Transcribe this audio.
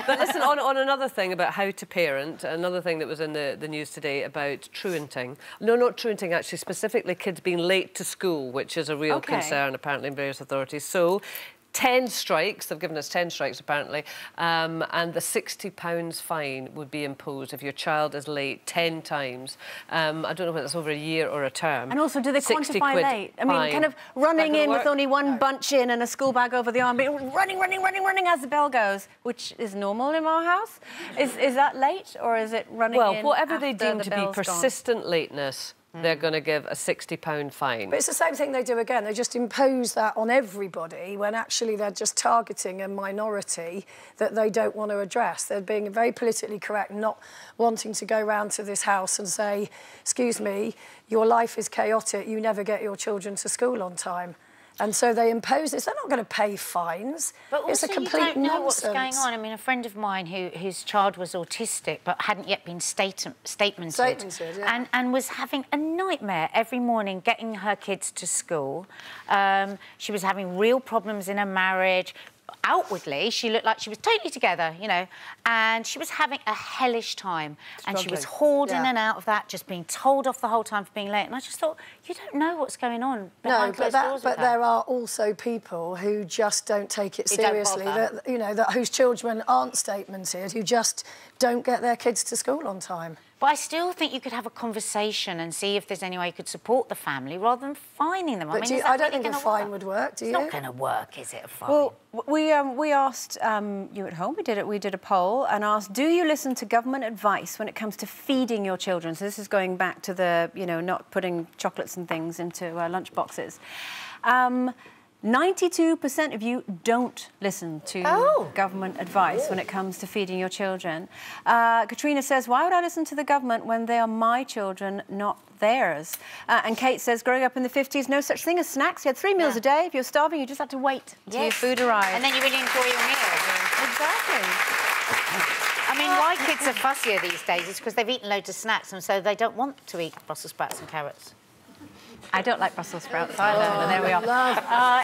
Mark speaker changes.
Speaker 1: But listen, on another thing about how to parent, another thing that was in the news today about truanting. No, not truanting, actually, specifically kids being late to school, which is a real concern, apparently, in various authorities. So, 10 strikes, they've given us 10 strikes apparently, and the £60 fine would be imposed if your child is late 10 times. I don't know whether it's over a year or a term.
Speaker 2: And also, do they quantify late? I mean, kind of running in with only one bunch in and a school bag over the arm, but running as the bell goes, which is normal in our house. Is that late, or is it running in?
Speaker 1: Well, whatever they deem to be persistent lateness, they're going to give a £60 fine.
Speaker 3: But it's the same thing they do again. They just impose that on everybody when actually they're just targeting a minority that they don't want to address. They're being very politically correct, not wanting to go round to this house and say, excuse me, your life is chaotic, you never get your children to school on time. And so they impose this. They're not going to pay fines.
Speaker 4: But also,
Speaker 3: it's a complete
Speaker 4: you don't know
Speaker 3: nonsense.
Speaker 4: what's going on. I mean, a friend of mine whose child was autistic but hadn't yet been statemented,
Speaker 3: yeah.
Speaker 4: and was having a nightmare every morning getting her kids to school. She was having real problems in her marriage. Outwardly, she looked like she was totally together, you know, and she was having a hellish time. And she was hauled in and out of that, just being told off the whole time for being late. And I just thought, you don't know what's going on behind closed doors with her.
Speaker 3: But there are also people who just don't take it seriously, whose children aren't statemented, who just don't get their kids to school on time.
Speaker 4: But I still think you could have a conversation and see if there's any way you could support the family rather than fining them.
Speaker 3: But I don't think a fine would work, do you?
Speaker 4: It's not going to work, is it, a fine?
Speaker 2: Well, we asked you at home, we did a poll and asked, do you listen to government advice when it comes to feeding your children? So this is going back to the, not putting chocolates and things into lunch boxes. 92% of you don't listen to government advice when it comes to feeding your children. Katrina says, why would I listen to the government when they are my children, not theirs? And Kate says, growing up in the 50s, no such thing as snacks. You had 3 meals a day. If you're starving, you just had to wait until your food arrived.
Speaker 4: And then you really enjoy your meal.
Speaker 2: Exactly.
Speaker 4: I mean, why kids are fussier these days is because they've eaten loads of snacks and so they don't want to eat Brussels sprouts and carrots.
Speaker 2: I don't like Brussels sprouts either, but there we are.